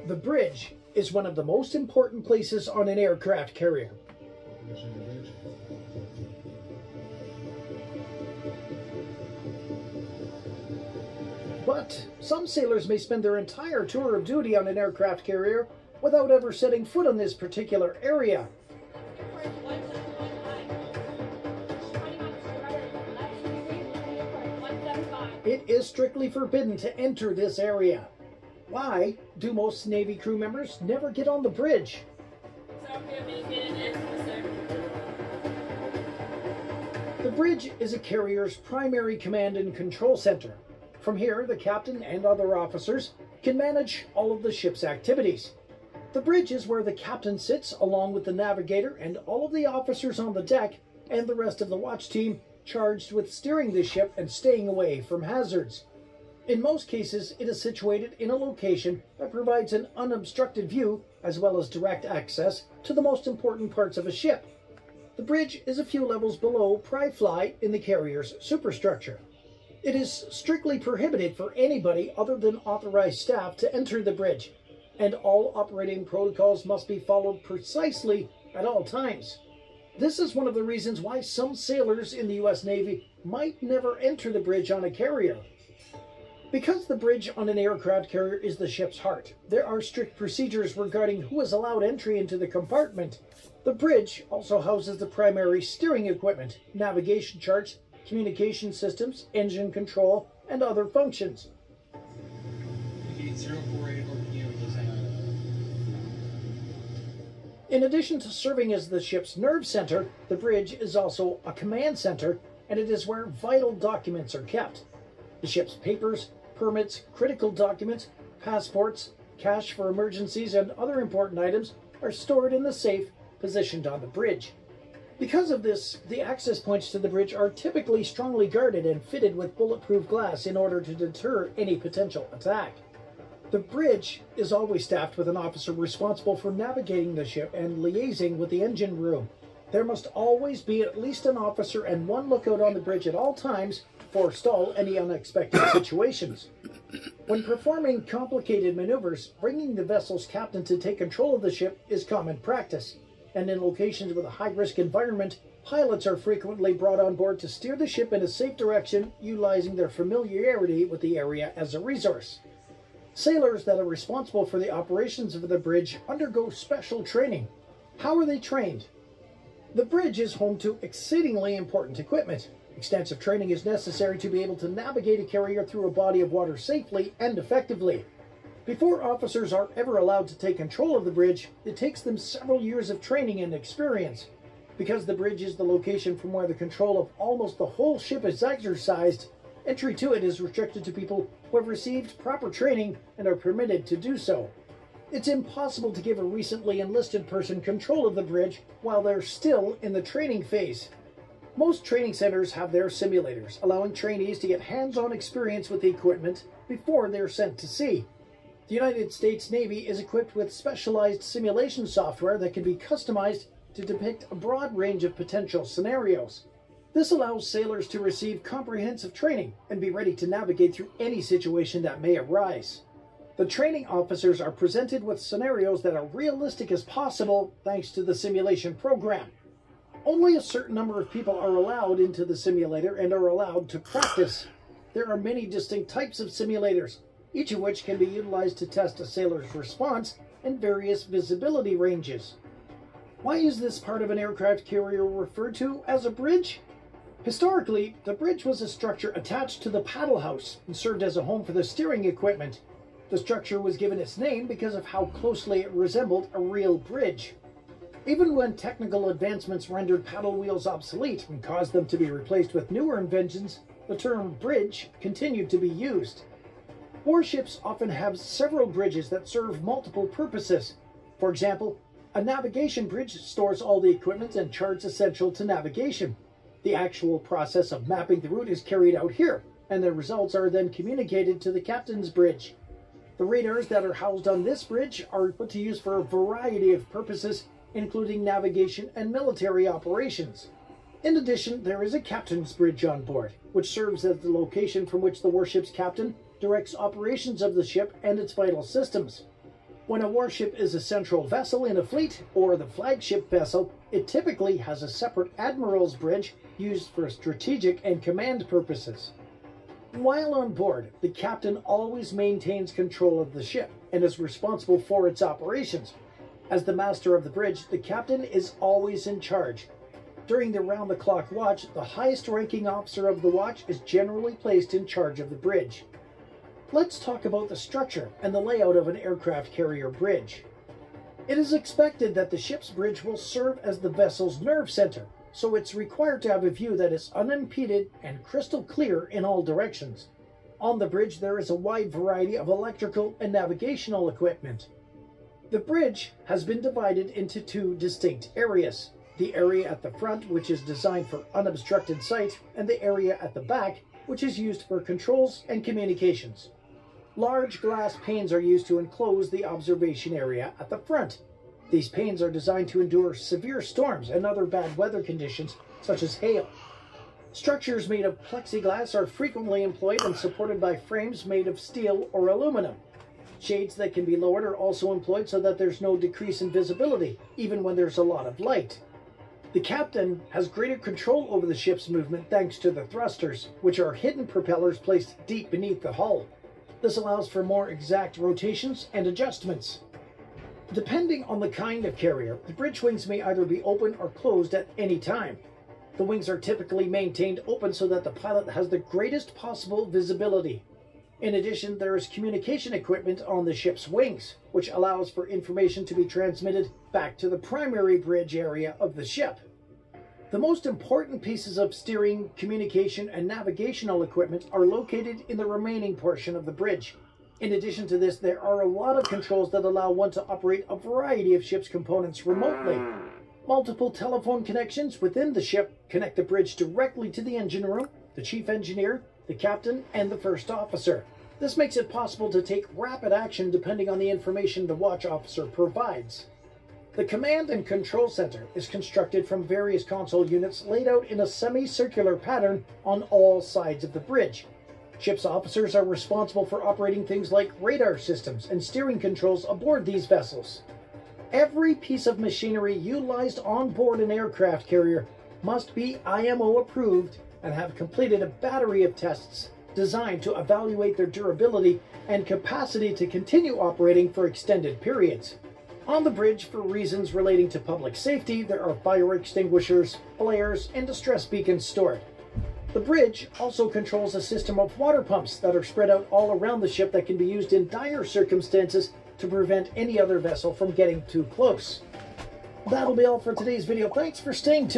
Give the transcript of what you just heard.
The bridge is one of the most important places on an aircraft carrier. But some sailors may spend their entire tour of duty on an aircraft carrier without ever setting foot on this particular area. It is strictly forbidden to enter this area. Why do most Navy crew members never get on the bridge? The bridge is a carrier's primary command and control center. From here, the captain and other officers can manage all of the ship's activities. The bridge is where the captain sits along with the navigator and all of the officers on the deck and the rest of the watch team charged with steering the ship and staying away from hazards. In most cases, it is situated in a location that provides an unobstructed view as well as direct access to the most important parts of a ship. The bridge is a few levels below pry-fly in the carrier's superstructure. It is strictly prohibited for anybody other than authorized staff to enter the bridge, and all operating protocols must be followed precisely at all times. This is one of the reasons why some sailors in the U.S. Navy might never enter the bridge on a carrier. Because the bridge on an aircraft carrier is the ship's heart, there are strict procedures regarding who is allowed entry into the compartment. The bridge also houses the primary steering equipment, navigation charts, communication systems, engine control, and other functions. In addition to serving as the ship's nerve center, the bridge is also a command center, and it is where vital documents are kept. The ship's papers, permits, critical documents, passports, cash for emergencies, and other important items are stored in the safe positioned on the bridge. Because of this, the access points to the bridge are typically strongly guarded and fitted with bulletproof glass in order to deter any potential attack. The bridge is always staffed with an officer responsible for navigating the ship and liaising with the engine room. There must always be at least an officer and one lookout on the bridge at all times to forestall any unexpected situations. When performing complicated maneuvers, bringing the vessel's captain to take control of the ship is common practice, and in locations with a high-risk environment, pilots are frequently brought on board to steer the ship in a safe direction, utilizing their familiarity with the area as a resource. Sailors that are responsible for the operations of the bridge undergo special training. How are they trained? The bridge is home to exceedingly important equipment. Extensive training is necessary to be able to navigate a carrier through a body of water safely and effectively. Before officers are ever allowed to take control of the bridge, it takes them several years of training and experience. Because the bridge is the location from where the control of almost the whole ship is exercised, entry to it is restricted to people who have received proper training and are permitted to do so. It's impossible to give a recently enlisted person control of the bridge while they're still in the training phase. Most training centers have their simulators, allowing trainees to get hands-on experience with the equipment before they're sent to sea. The United States Navy is equipped with specialized simulation software that can be customized to depict a broad range of potential scenarios. This allows sailors to receive comprehensive training and be ready to navigate through any situation that may arise. The training officers are presented with scenarios that are realistic as possible thanks to the simulation program. Only a certain number of people are allowed into the simulator and are allowed to practice. There are many distinct types of simulators, each of which can be utilized to test a sailor's response in various visibility ranges. Why is this part of an aircraft carrier referred to as a bridge? Historically, the bridge was a structure attached to the paddle house and served as a home for the steering equipment. The structure was given its name because of how closely it resembled a real bridge. Even when technical advancements rendered paddle wheels obsolete and caused them to be replaced with newer inventions, the term bridge continued to be used. Warships often have several bridges that serve multiple purposes. For example, a navigation bridge stores all the equipment and charts essential to navigation. The actual process of mapping the route is carried out here, and the results are then communicated to the captain's bridge. The radars that are housed on this bridge are put to use for a variety of purposes, including navigation and military operations. In addition, there is a captain's bridge on board, which serves as the location from which the warship's captain directs operations of the ship and its vital systems. When a warship is a central vessel in a fleet, or the flagship vessel, it typically has a separate admiral's bridge used for strategic and command purposes. While on board, the captain always maintains control of the ship and is responsible for its operations. As the master of the bridge, the captain is always in charge. During the round-the-clock watch, the highest-ranking officer of the watch is generally placed in charge of the bridge. Let's talk about the structure and the layout of an aircraft carrier bridge. It is expected that the ship's bridge will serve as the vessel's nerve center, so it's required to have a view that is unimpeded and crystal clear in all directions. On the bridge, there is a wide variety of electrical and navigational equipment. The bridge has been divided into two distinct areas: the area at the front, which is designed for unobstructed sight, and the area at the back, which is used for controls and communications. Large glass panes are used to enclose the observation area at the front. These panes are designed to endure severe storms and other bad weather conditions, such as hail. Structures made of plexiglass are frequently employed and supported by frames made of steel or aluminum. Shades that can be lowered are also employed so that there's no decrease in visibility, even when there's a lot of light. The captain has greater control over the ship's movement thanks to the thrusters, which are hidden propellers placed deep beneath the hull. This allows for more exact rotations and adjustments. Depending on the kind of carrier, the bridge wings may either be open or closed at any time. The wings are typically maintained open so that the pilot has the greatest possible visibility. In addition, there is communication equipment on the ship's wings, which allows for information to be transmitted back to the primary bridge area of the ship. The most important pieces of steering, communication, and navigational equipment are located in the remaining portion of the bridge. In addition to this, there are a lot of controls that allow one to operate a variety of ship's components remotely. Multiple telephone connections within the ship connect the bridge directly to the engine room, the chief engineer, the captain, and the first officer. This makes it possible to take rapid action depending on the information the watch officer provides. The command and control center is constructed from various console units laid out in a semicircular pattern on all sides of the bridge. Ship's officers are responsible for operating things like radar systems and steering controls aboard these vessels. Every piece of machinery utilized on board an aircraft carrier must be IMO approved and have completed a battery of tests designed to evaluate their durability and capacity to continue operating for extended periods. On the bridge, for reasons relating to public safety, there are fire extinguishers, flares, and distress beacons stored. The bridge also controls a system of water pumps that are spread out all around the ship that can be used in dire circumstances to prevent any other vessel from getting too close. That'll be all for today's video. Thanks for staying tuned.